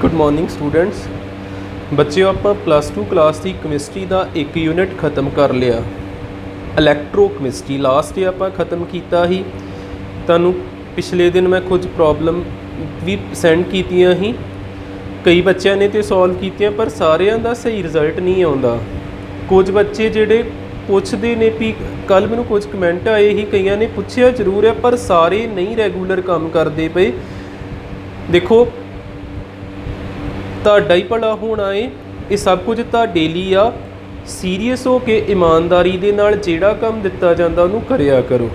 Good morning students. बच्चों ਆਪਾਂ plus 2 class की ਕੈਮਿਸਟਰੀ ਦਾ एक यूनिट ख़त्म कर लिया। ਇਲੈਕਟ੍ਰੋਕੈਮਿਸਟਰੀ लास्ट ਆਪਾਂ ख़त्म किया ही। ਤੁਹਾਨੂੰ पिछले दिन मैं कुछ प्रॉब्लम भी सेंड कीतियां ही, कई बच्चों ने तो सॉल्व कीतियां पर सारिਆਂ ਦਾ सही रिजल्ट नहीं आता। कुछ बच्चे ਜਿਹੜੇ ਪੁੱਛਦੇ ਨੇ ਵੀ ਕੱਲ ਮੈਨੂੰ कुछ कमेंट आए ही, ਕਈਆਂ ने पूछा जरूर है पर सारे नहीं रेगूलर काम करते पे। देखो ਤੁਹਾਡਾ ਹੀ ਭਲਾ ਹੋਣਾ ਹੈ, ਇਹ ਸਭ ਕੁਝ ਤੁਹਾਡੇ ਲਈ ਆ। ਸੀਰੀਅਸ ਹੋ ਕੇ ਇਮਾਨਦਾਰੀ ਦੇ ਨਾਲ ਜਿਹੜਾ ਕੰਮ ਦਿੱਤਾ ਜਾਂਦਾ ਉਹਨੂੰ ਕਰਿਆ ਕਰੋ।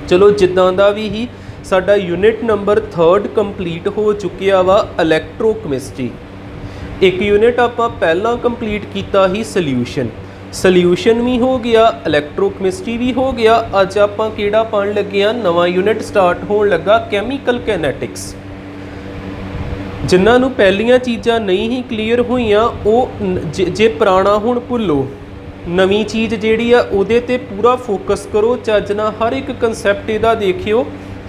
ਚਲੋ ਜਿੱਦਾਂ ਦਾ ਵੀ ਹੀ ਸਾਡਾ ਯੂਨਿਟ ਨੰਬਰ 3 ਕੰਪਲੀਟ ਹੋ ਚੁੱਕਿਆ ਵਾ ਇਲੈਕਟ੍ਰੋਕੈਮਿਸਟਰੀ। ਇੱਕ ਯੂਨਿਟ ਆਪਾਂ ਪਹਿਲਾਂ ਕੰਪਲੀਟ ਕੀਤਾ ਹੀ ਸੋਲਿਊਸ਼ਨ ਵੀ ਹੋ ਗਿਆ, ਇਲੈਕਟ੍ਰੋਕੈਮਿਸਟਰੀ ਵੀ ਹੋ ਗਿਆ। ਅੱਜ ਆਪਾਂ ਕਿਹੜਾ ਪੜ੍ਹਨ ਲੱਗੇ ਆ, ਨਵਾਂ ਯੂਨਿਟ ਸਟਾਰਟ ਹੋਣ ਲੱਗਾ ਕੈਮੀਕਲ ਕੈਨੈਟਿਕਸ। ਜਿਨ੍ਹਾਂ ਨੂੰ ਪਹਿਲੀਆਂ ਚੀਜ਼ਾਂ ਨਹੀਂ ਹੀ ਕਲੀਅਰ ਹੋਈਆਂ ਉਹ ਜੇ ਪੁਰਾਣਾ ਹੁਣ ਭੁੱਲੋ, ਨਵੀਂ ਚੀਜ਼ ਜਿਹੜੀ ਆ ਉਹਦੇ 'ਤੇ ਪੂਰਾ ਫੋਕਸ ਕਰੋ, ਚੱਜ ਨਾਲ ਹਰ ਇੱਕ ਕਨਸੈਪਟ ਇਹਦਾ ਦੇਖਿਓ।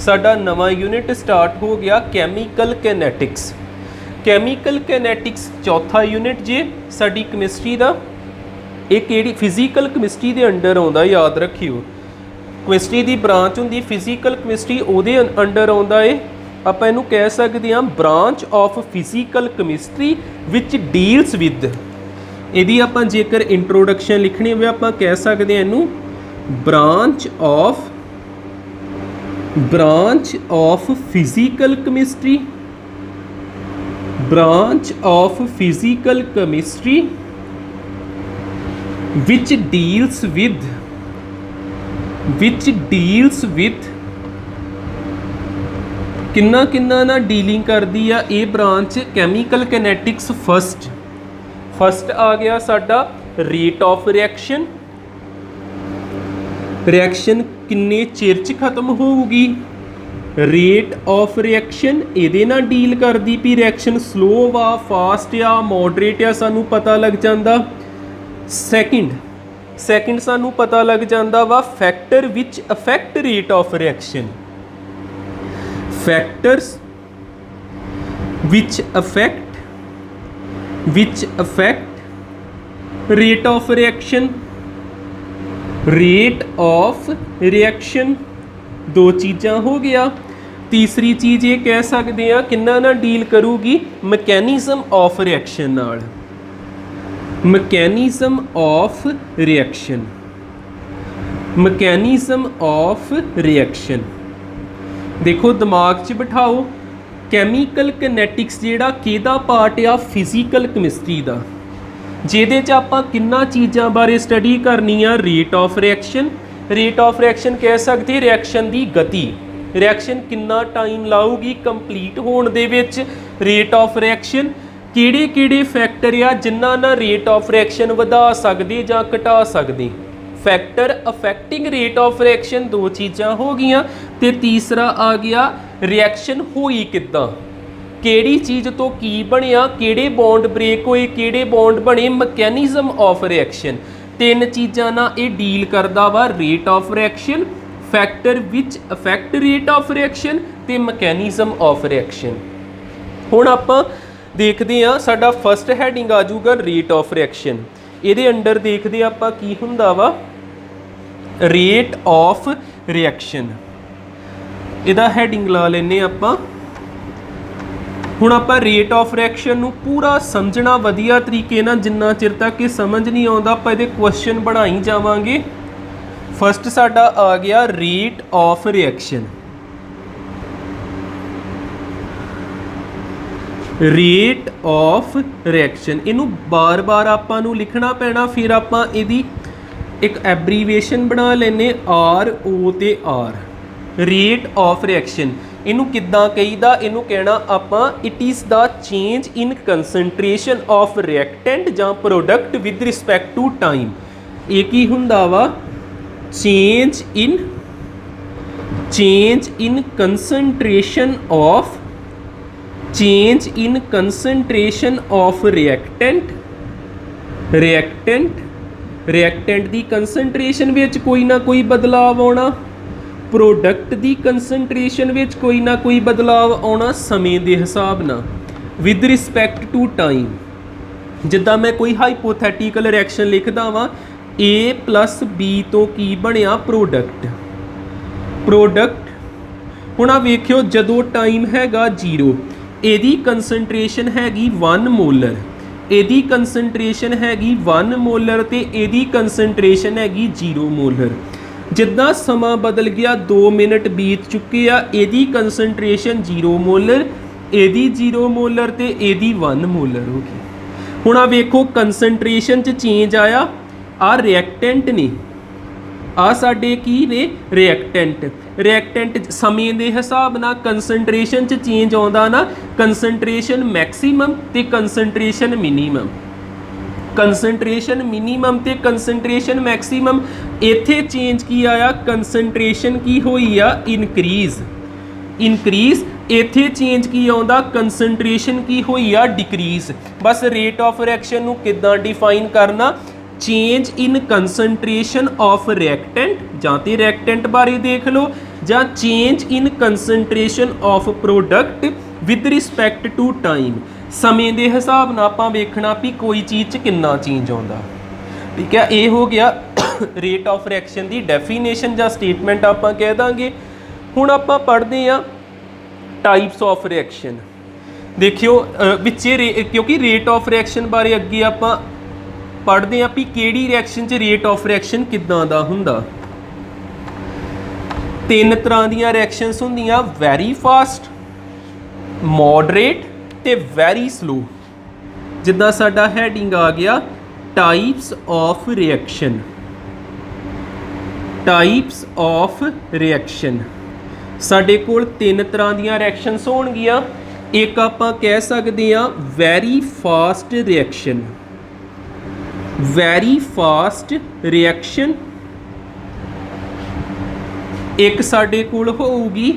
ਸਾਡਾ ਨਵਾਂ ਯੂਨਿਟ ਸਟਾਰਟ ਹੋ ਗਿਆ ਕੈਮੀਕਲ ਕੈਨੈਟਿਕਸ। ਕੈਮੀਕਲ ਕੈਨੈਟਿਕਸ ਚੌਥਾ ਯੂਨਿਟ ਜੇ ਸਾਡੀ ਕੈਮਿਸਟਰੀ ਦਾ। ਇਹ ਕਿਹੜੀ ਫਿਜ਼ੀਕਲ ਕੈਮਿਸਟਰੀ ਦੇ ਅੰਡਰ ਆਉਂਦਾ, ਯਾਦ ਰੱਖਿਓ। ਕੈਮਿਸਟਰੀ ਦੀ ਬ੍ਰਾਂਚ ਹੁੰਦੀ ਫਿਜ਼ੀਕਲ ਕੈਮਿਸਟਰੀ, ਉਹਦੇ ਅੰਡਰ ਆਉਂਦਾ ਏ। ਆਪਾਂ ਇਹਨੂੰ ਕਹਿ ਸਕਦੇ ਹਾਂ branch of physical chemistry which deals with. ਇਹਦੀ ਆਪਾਂ ਜੇਕਰ ਇੰਟਰੋਡਕਸ਼ਨ ਲਿਖਣੀ ਹੋਵੇ ਆਪਾਂ ਕਹਿ ਸਕਦੇ ਹਾਂ ਇਹਨੂੰ branch of physical chemistry, branch of physical chemistry which deals with ਕਿੰਨਾ ਕਿੰਨਾ ਨਾ ਡੀਲਿੰਗ ਕਰਦੀ ਆ ਇਹ ਬ੍ਰਾਂਚ ਕੈਮੀਕਲ ਕੈਨੈਟਿਕਸ। ਫਸਟ ਆ ਗਿਆ ਸਾਡਾ ਰੇਟ ਆਫ ਰਿਐਕਸ਼ਨ ਕਿੰਨੇ ਚਿਰ 'ਚ ਖਤਮ ਹੋਊਗੀ। ਰੇਟ ਆਫ ਰਿਐਕਸ਼ਨ ਇਹਦੇ ਨਾਲ ਡੀਲ ਕਰਦੀ ਵੀ ਰਿਐਕਸ਼ਨ ਸਲੋ ਵਾ, ਫਾਸਟ ਆ, ਮੋਡਰੇਟ ਆ, ਸਾਨੂੰ ਪਤਾ ਲੱਗ ਜਾਂਦਾ। ਸੈਕਿੰਡ ਸਾਨੂੰ ਪਤਾ ਲੱਗ ਜਾਂਦਾ ਵਾ ਫੈਕਟਰ ਵਿਚ affect rate of reaction. factors which affect rate of reaction दो चीज़ां हो गया। तीसरी चीज़ ये कह सकते हैं किन्ना ना डील करूगी मैकेनिज्म ऑफ रिएक्शन नाल। मैकेनिज्म ऑफ रिएक्शन देखो दिमाग 'ਚ बिठाओ। कैमिकल कैनेटिक्स ਜਿਹੜਾ ਕਿਹਦਾ ਪਾर्ट ਆ, ਫਿਜ਼ੀਕਲ ਕੈਮਿਸਟਰੀ ਦਾ, ਜਿਹਦੇ 'ਚ ਆਪਾਂ ਕਿੰਨਾ ਚੀਜ਼ਾਂ ਬਾਰੇ ਸਟੱਡੀ ਕਰਨੀ ਆ। ਰੇਟ ਆਫ ਰਿਐਕਸ਼ਨ ਕਹਿ ਸਕਦੇ ਰਿਐਕਸ਼ਨ ਦੀ ਗਤੀ, ਰਿਐਕਸ਼ਨ ਕਿੰਨਾ ਟਾਈਮ ਲਾਊਗੀ ਕੰਪਲੀਟ ਹੋਣ ਦੇ ਵਿੱਚ। ਰੇਟ ਆਫ ਰਿਐਕਸ਼ਨ ਕਿਹੜੇ ਫੈਕਟਰ ਆ ਜਿਨ੍ਹਾਂ ਨਾਲ ਰੇਟ ਆਫ ਰਿਐਕਸ਼ਨ ਵਧਾ ਸਕਦੇ ਜਾਂ ਘਟਾ ਸਕਦੇ। फैक्टर अफैक्टिंग रेट ऑफ रिएक्शन दो चीज़ां हो गई। तो तीसरा आ गया रिएक्शन हुई किद्दां, किहड़ी चीज़ तो की बनिया, किहड़े बॉन्ड ब्रेक होए, किहड़े बॉन्ड बने। मैकेनिज्म ऑफ रिएक्शन तीन चीज़ां नाल ये डील करदा वा। Rate of reaction, factor which affect rate of reaction ते मैकेनिज्म ऑफ रिएक्शन। हुण आपां देखदे हां साडा फस्ट हैडिंग आ जाऊगा रेट ऑफ रिएक्शन। इहदे अंडर देखदे आपां की हुंदा वा रेट ऑफ रिएक्शन। ਇਹਦਾ ਹੈਡਿੰਗ ਲਾ ਲੈਨੇ ਆਪਾਂ। ਹੁਣ ਆਪਾਂ ਰੇਟ ਆਫ ਰਿਐਕਸ਼ਨ ਨੂੰ ਪੂਰਾ ਸਮਝਣਾ ਵਧੀਆ ਤਰੀਕੇ ਨਾਲ। ਜਿੰਨਾ ਚਿਰ ਤੱਕ ਇਹ ਸਮਝ ਨਹੀਂ ਆਉਂਦਾ ਆਪਾਂ ਇਹਦੇ ਕੁਐਸਚਨ ਬਣਾਈ ਜਾਵਾਂਗੇ। ਫਸਟ ਸਾਡਾ ਆ ਗਿਆ rate of reaction. Rate of reaction ਇਹਨੂੰ ਬਾਰ-ਬਾਰ ਆਪਾਂ ਨੂੰ ਲਿਖਣਾ ਪੈਣਾ। ਫਿਰ ਆਪਾਂ ਇਹਦੀ एक एब्रीवेशन बना लेने RO ते R। रेट ऑफ रिएक्शन इनू किद्दां कहीदा, इनू कहना आपां it is the change in concentration of reactant जां product with respect to time. ये की हुंदा वा change in concentration of reactant दी कंसनट्रेशन विच कोई ना कोई बदलाव आना, प्रोडक्ट दी कंसनट्रेशन विच कोई ना कोई बदलाव आना समय के हिसाब नाल। With respect to time. जिद्दां मैं कोई हाइपोथैटिकल रिएक्शन लिखदा वां A प्लस B तो की बनिया प्रोडक्ट। हुण आ वेखियो जदों टाइम हैगा 0 इहदी कंसनट्रेशन हैगी 1 मोलर, इहदी कंसनट्रेशन हैगी 1 मोलर ते इहदी कंसनट्रेशन हैगी 0 मोलर। जिद्दां समा बदल गया 2 मिनट बीत चुके आ, इहदी कंसनट्रेशन 0 मोलर, इहदी 0 मोलर ते इहदी 1 मोलर हो गई। हुण आ वेखो कंसनट्रेशन च चेंज आया, आ रिएक्टेंट ने, आ साडे की ने रिएक्टेंट समय के हिसाब नाल कंसनट्रेशन च चेंज आउंदा ना, कंसनट्रेशन मैक्सीमम ते कंसनट्रेशन मिनीमम, कंसनट्रेशन मिनीमम ते कंसनट्रेशन मैक्सीमम। इत्थे चेंज की आया, कंसनट्रेशन की होई आ इनक्रीज, इत्थे चेंज की आउंदा, कंसनट्रेशन की होई आ डिक्रीज। बस रेट ऑफ रिएक्शन नूं किदां डिफाइन करना, change in concentration of reactant, जां ते रिएक्टेंट बारे देख लो, जां change in concentration of product with respect to time. समय के हिसाब नाल आपां वेखना भी कोई चीज़ च कितना चेंज आउंदा। ठीक है, ये हो गया रेट ऑफ रिएक्शन की डेफिनेशन जां स्टेटमेंट आपां कह दांगे। हुण आपां पढ़दे आ टाइप्स ऑफ रिएक्शन। देखियो विचे क्योंकि रेट ऑफ रिएक्शन बारे अगे आपां पढ़ते हैं भी किहड़ी रिएक्शन च रेट ऑफ रिएक्शन किदां दा हुंदा। 3 तरह दीयां रिएक्शनस हुंदियां, वैरी फास्ट, मॉडरेट ते वैरी स्लो। जिद्दां साडा हैडिंग आ गया types of reaction, types of reaction. साडे कोल 3 तरह दीयां रिएक्शनस होणगियां। एक आपां कह सकदे हां very fast reaction, very fast reaction. एक साडे कोल होऊगी,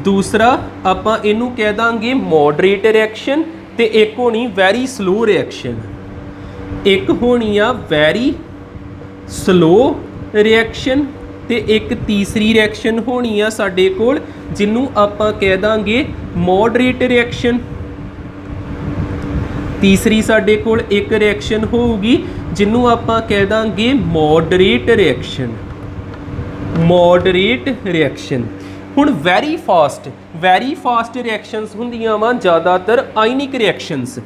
दूसरा आपां इनू कह दांगे मॉडरेट रिएक्शन ते एक होनी वैरी स्लो रिएक्शन। एक होनी आ वैरी स्लो रिएक्शन ते एक तीसरी रिएक्शन होनी आ साडे कोल जिन्नू आपां कह दांगे मॉडरेट रिएक्शन। तीसरी साडे कोल एक रिएक्शन होगी जिन्नू आपां कह Dange moderate reaction, moderate reaction. हुण वैरी फास्ट रिएक्शनस हुंदियां वा ज़्यादातर आयनिक रिएक्शनस।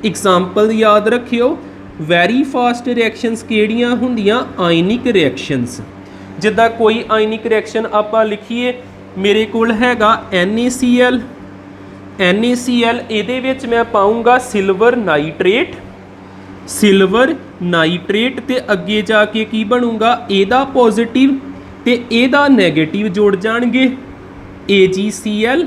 एग्जाम्पल याद रखियो, वैरी फास्ट रिएक्शनस किहड़ियां हुंदियां, आयनिक रिएक्शनस। जिद्दां कोई आयनिक रिएक्शन आपां लिखीए, मेरे कोल हैगा NaCl, इहदे विच मैं पाऊंगा सिल्वर नाइट्रेट ते अगे जाके की बनूगा, इहदा पॉजिटिव ते इहदा नैगेटिव जुड़ जाणगे। AgCl,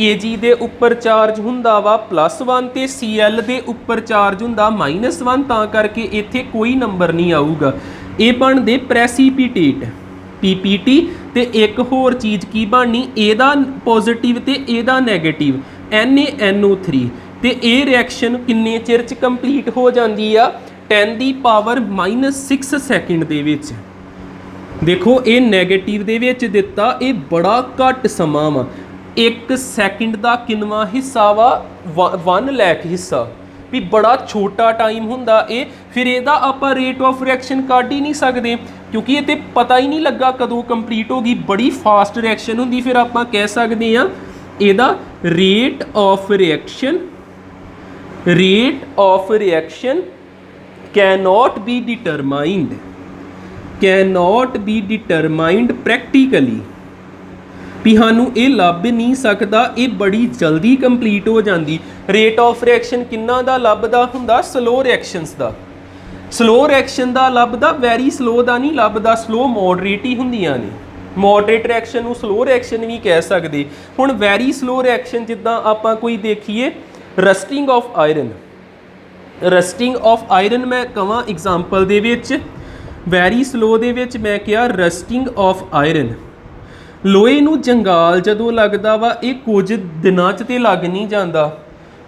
Ag दे उपर चार्ज हुंदा वा +1 ते Cl दे उपर चार्ज हुंदा -1, तां करके इत्थे कोई नंबर नहीं आऊगा। ये बनदे प्रेसीपीटेट PPT। ते एक होर चीज़ की बननी, इहदा पॉजिटिव ते इहदा नैगेटिव NaNO3। ते ये रिएक्शन किन्ने चिर च कंप्लीट हो जाती है, 10⁻⁻6 सैकेंड दे विच। देखो ये नैगेटिव दे विच दिता, ये बड़ा घट समा वा, 1 सैकेंड का किनवा हिस्सा वा 1 लाख हिस्सा, भी बड़ा छोटा टाइम हुंदा ये। फिर इहदा आपां रेट ऑफ रिएक्शन कढ ही नहीं सकते क्योंकि ये तो पता ही नहीं लगा कदों कंप्लीट होगी, बड़ी फास्ट रिएक्शन हुंदी। फिर आपां कह सकते हैं इहदा rate of reaction cannot be determined practically, भी सानू ये लभ नहीं सकता, ये बड़ी जल्दी कंप्लीट हो जाती। रेट ऑफ रिएक्शन किन्ना दा लभदा हुंदा, स्लो रिएक्शनस दा, स्लो रिएक्शन दा लभदा, वैरी स्लो दा नहीं लभदा। स्लो मॉडरेट ही हुंदियां ने, मॉडरेट रिएक्शन नूं स्लो रिएक्शन भी कह सकते। हुण वैरी स्लो रिएक्शन जिद्दां आपां कोई देखिए, रस्टिंग ऑफ आयरन मैं कहां एग्जाम्पल दे विच, वैरी स्लो दे विच मैं कहा रस्टिंग ऑफ आयरन। लोहे नूं जंगाल जदों लगदा वा, ये कुछ दिनां च ते लग नहीं जांदा,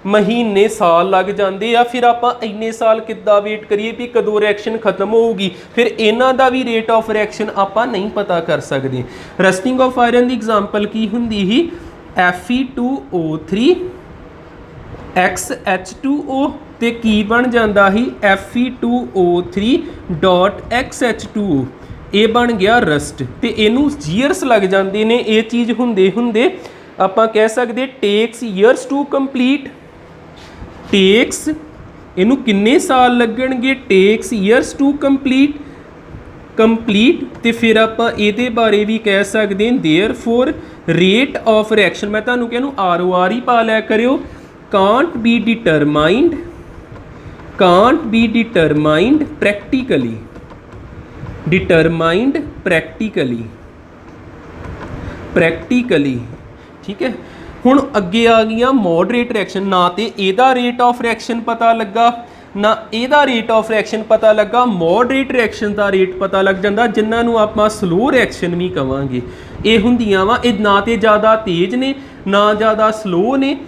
महीने साल लग जाते आ। फिर आपां इन्ने साल किद्दां वेट करिए भी कदों रिएक्शन खत्म होगी, फिर इन्हां दा भी रेट ऑफ रिएक्शन आपां नहीं पता कर सकते। रस्टिंग ऑफ आयरन की एग्जाम्पल की हुंदी ही, Fe2O3 XH2O ਤੇ ਕੀ ਬਣ ਜਾਂਦਾ ਸੀ Fe2O3.XH2O ਇਹ ਬਣ ਗਿਆ ਰਸਟ ਤੇ ਇਹਨੂੰ ਈਅਰਸ ਲੱਗ ਜਾਂਦੇ ਨੇ ਇਹ ਚੀਜ਼ ਹੁੰਦੇ ਹੁੰਦੇ ਆਪਾਂ ਕਹਿ ਸਕਦੇ takes years to complete takes ਇਹਨੂੰ ਕਿੰਨੇ ਸਾਲ ਲੱਗਣਗੇ ਟੇਕਸ ਈਅਰਸ ਟੂ ਕੰਪਲੀਟ ਤੇ ਫਿਰ ਆਪਾਂ ਇਹਦੇ ਬਾਰੇ ਵੀ ਕਹਿ ਸਕਦੇ ਹਾਂ देयरफॉर ਰੇਟ ਆਫ ਰਿਐਕਸ਼ਨ ਮੈਂ ਤੁਹਾਨੂੰ ਕਹਿੰਨੂੰ ROR ਹੀ ਪਾ ਲਿਆ ਕਰਿਓ can't be determined practically ठीक है ਹੁਣ ਅੱਗੇ ਆ ਗਈਆਂ ਮੋਡਰੇਟ ਰਿਐਕਸ਼ਨ ਨਾ ਤੇ ਇਹਦਾ ਰੇਟ ਆਫ ਰਿਐਕਸ਼ਨ ਪਤਾ ਲੱਗਾ ਨਾ ਇਹਦਾ ਰੇਟ ਆਫ ਰਿਐਕਸ਼ਨ ਪਤਾ ਲੱਗਾ ਮੋਡਰੇਟ ਰਿਐਕਸ਼ਨ ਦਾ ਰੇਟ ਪਤਾ ਲੱਗ ਜਾਂਦਾ ਜਿਨ੍ਹਾਂ ਨੂੰ ਆਪਾਂ ਸਲੋ ਰਿਐਕਸ਼ਨ ਵੀ ਕਵਾਂਗੇ ਇਹ ਹੁੰਦੀਆਂ ਵਾ ਇਹ ਨਾ ਤੇ ਜ਼ਿਆਦਾ ਤੇਜ਼ ਨੇ ਨਾ ਜ਼ਿਆਦਾ ਸਲੋ ਨੇ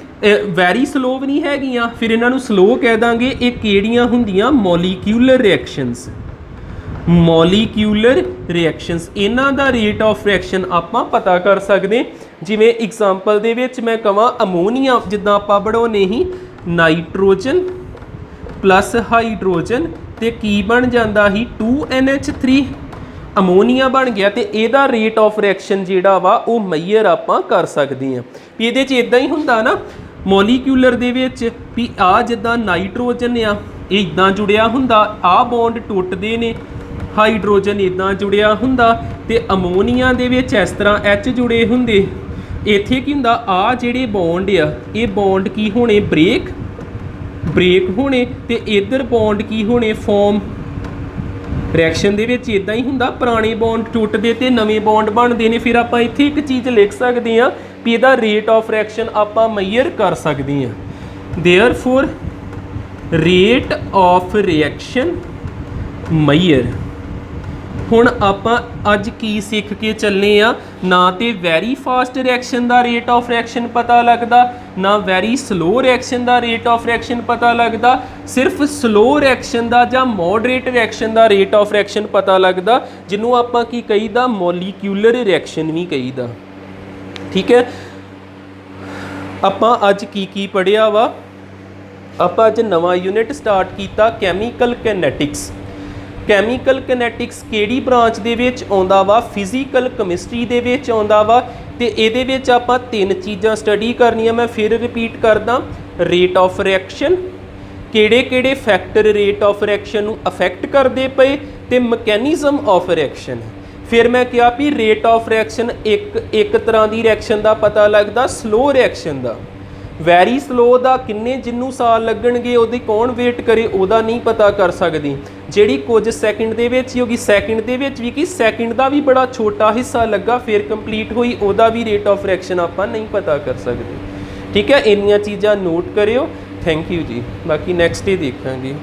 ਵੈਰੀ ਸਲੋ ਵੀ ਨਹੀਂ ਹੈਗੀਆਂ ਫਿਰ ਇਹਨਾਂ ਨੂੰ ਸਲੋ ਕਹਿ ਦਾਂਗੇ ਇਹ ਕਿਹੜੀਆਂ ਹੁੰਦੀਆਂ ਮੋਲੀਕਿਊਲਰ ਰਿਐਕਸ਼ਨਸ ਇਹਨਾਂ ਦਾ ਰੇਟ ਆਫ ਰਿਐਕਸ਼ਨ ਆਪਾਂ ਪਤਾ ਕਰ ਸਕਦੇ ਜਿਵੇਂ ਐਗਜ਼ਾਮਪਲ ਦੇ ਵਿੱਚ ਮੈਂ ਕਹਾਂ ਅਮੋਨੀਆ ਜਿੱਦਾਂ ਆਪਾਂ ਬਣਾਉਨੇ ਹੀ ਨਾਈਟ੍ਰੋਜਨ ਪਲੱਸ ਹਾਈਡਰੋਜਨ ਤੇ ਕੀ ਬਣ ਜਾਂਦਾ ਸੀ 2NH3 ਅਮੋਨੀਆ ਬਣ ਗਿਆ ਤੇ ਇਹਦਾ ਰੇਟ ਆਫ ਰਿਐਕਸ਼ਨ ਜਿਹੜਾ ਵਾ ਉਹ ਮੈਜ਼ਰ ਆਪਾਂ ਕਰ ਸਕਦੇ ਹਾਂ ਵੀ ਇਹਦੇ 'ਚ ਇਦਾਂ ਹੀ ਹੁੰਦਾ ਨਾ ਮੋਲੀਕਿਊਲਰ ਦੇ ਵਿੱਚ ਵੀ ਆ ਜਿੱਦਾਂ ਨਾਈਟ੍ਰੋਜਨ ਆ ਇਹ ਇਦਾਂ ਜੁੜਿਆ ਹੁੰਦਾ ਆ ਬੌਂਡ ਟੁੱਟਦੇ ਨੇ ਹਾਈਡਰੋਜਨ ਇਦਾਂ ਜੁੜਿਆ ਹੁੰਦਾ ਤੇ ਅਮੋਨੀਆ ਦੇ ਵਿੱਚ ਇਸ ਤਰ੍ਹਾਂ H ਜੁੜੇ ਹੁੰਦੇ ਇੱਥੇ ਕੀ ਹੁੰਦਾ ਆ ਜਿਹੜੇ ਬੌਂਡ ਆ ਇਹ ਬੌਂਡ ਕੀ ਹੋਣੇ ਬ੍ਰੇਕ ਹੋਣੇ ਤੇ ਇਧਰ ਬੌਂਡ ਕੀ ਹੋਣੇ ਫਾਰਮ ਰਿਐਕਸ਼ਨ ਦੇ ਵਿੱਚ ਇਦਾਂ ਹੀ ਹੁੰਦਾ ਪੁਰਾਣੇ ਬੌਂਡ ਟੁੱਟਦੇ ਤੇ ਨਵੇਂ ਬੌਂਡ ਬਣਦੇ ਨੇ ਫਿਰ ਆਪਾਂ ਇੱਥੇ ਇੱਕ ਚੀਜ਼ ਲਿਖ ਸਕਦੇ ਹਾਂ ਵੀ ਇਹਦਾ ਰੇਟ ਆਫ ਰਿਐਕਸ਼ਨ ਆਪਾਂ ਮੈਜ਼ਰ ਕਰ ਸਕਦੇ ਹਾਂ therefore rate of reaction measure ਹੁਣ ਆਪਾਂ ਅੱਜ ਕੀ ਸਿੱਖ ਕੇ ਚੱਲੇ ਆ ਨਾ ਤੇ very fast reaction the rate of reaction ਪਤਾ ਲੱਗਦਾ ਨਾ very slow reaction the rate of reaction ਪਤਾ ਲੱਗਦਾ ਸਿਰਫ ਸਲੋ ਰਿਐਕਸ਼ਨ ਦਾ ਜਾਂ moderate reaction the rate of reaction ਪਤਾ ਲੱਗਦਾ ਜਿਹਨੂੰ ਆਪਾਂ ਕੀ ਕਹੀਦਾ ਮੋਲੀਕਿਊਲਰ ਰਿਐਕਸ਼ਨ ਵੀ ਕਹੀਦਾ ਠੀਕ ਹੈ ਆਪਾਂ ਅੱਜ ਕੀ ਪੜ੍ਹਿਆ ਵਾ ਆਪਾਂ ਅੱਜ ਨਵਾਂ ਯੂਨਿਟ ਸਟਾਰਟ ਕੀਤਾ ਕੈਮੀਕਲ ਕੈਨੈਟਿਕਸ ਕਿਹੜੀ ਬ੍ਰਾਂਚ ਦੇ ਵਿੱਚ ਆਉਂਦਾ ਵਾ ਫਿਜ਼ੀਕਲ ਕੈਮਿਸਟਰੀ ਦੇ ਵਿੱਚ ਆਉਂਦਾ ਵਾ ਤੇ ਇਹਦੇ ਵਿੱਚ ਆਪਾਂ ਤਿੰਨ ਚੀਜ਼ਾਂ ਸਟੱਡੀ ਕਰਨੀਆਂ ਮੈਂ ਫਿਰ ਰਿਪੀਟ ਕਰਦਾ ਰੇਟ ਆਫ ਰਿਐਕਸ਼ਨ ਕਿਹੜੇ ਫੈਕਟਰ ਰੇਟ ਆਫ ਰਿਐਕਸ਼ਨ ਨੂੰ ਅਫੈਕਟ ਕਰਦੇ ਪਏ ਤੇ ਮੈਕੈਨਿਜ਼ਮ ਆਫ ਰਿਐਕਸ਼ਨ ਫਿਰ ਮੈਂ ਕਿਹਾ ਵੀ ਰੇਟ ਆਫ ਰਿਐਕਸ਼ਨ ਇੱਕ ਤਰ੍ਹਾਂ ਦੀ ਰਿਐਕਸ਼ਨ ਦਾ ਪਤਾ ਲੱਗਦਾ ਸਲੋ ਰਿਐਕਸ਼ਨ ਦਾ ਵੈਰੀ ਸਲੋ ਦਾ ਕਿੰਨੇ ਜਿੰਨੂੰ ਸਾਲ ਲੱਗਣਗੇ ਉਹਦੀ ਕੌਣ ਵੇਟ ਕਰੇ ਉਹਦਾ ਨਹੀਂ ਪਤਾ ਕਰ ਸਕਦੀ ਜਿਹੜੀ ਕੁਝ ਸੈਕਿੰਡ ਦੇ ਵਿੱਚ ਹੀ ਹੋਗੀ ਸੈਕਿੰਡ ਦੇ ਵਿੱਚ ਵੀ ਕਿ ਸੈਕਿੰਡ ਦਾ ਵੀ ਬੜਾ ਛੋਟਾ ਹਿੱਸਾ ਲੱਗਾ ਫਿਰ ਕੰਪਲੀਟ ਹੋਈ ਉਹਦਾ ਵੀ ਰੇਟ ਆਫ ਰਿਐਕਸ਼ਨ ਆਪਾਂ ਨਹੀਂ ਪਤਾ ਕਰ ਸਕਦੇ ਠੀਕ ਹੈ ਇੰਨੀਆਂ ਚੀਜ਼ਾਂ ਨੋਟ ਕਰਿਓ ਥੈਂਕ ਯੂ ਜੀ ਬਾਕੀ ਨੈਕਸਟ ਡੇ ਦੇਖਾਂਗੇ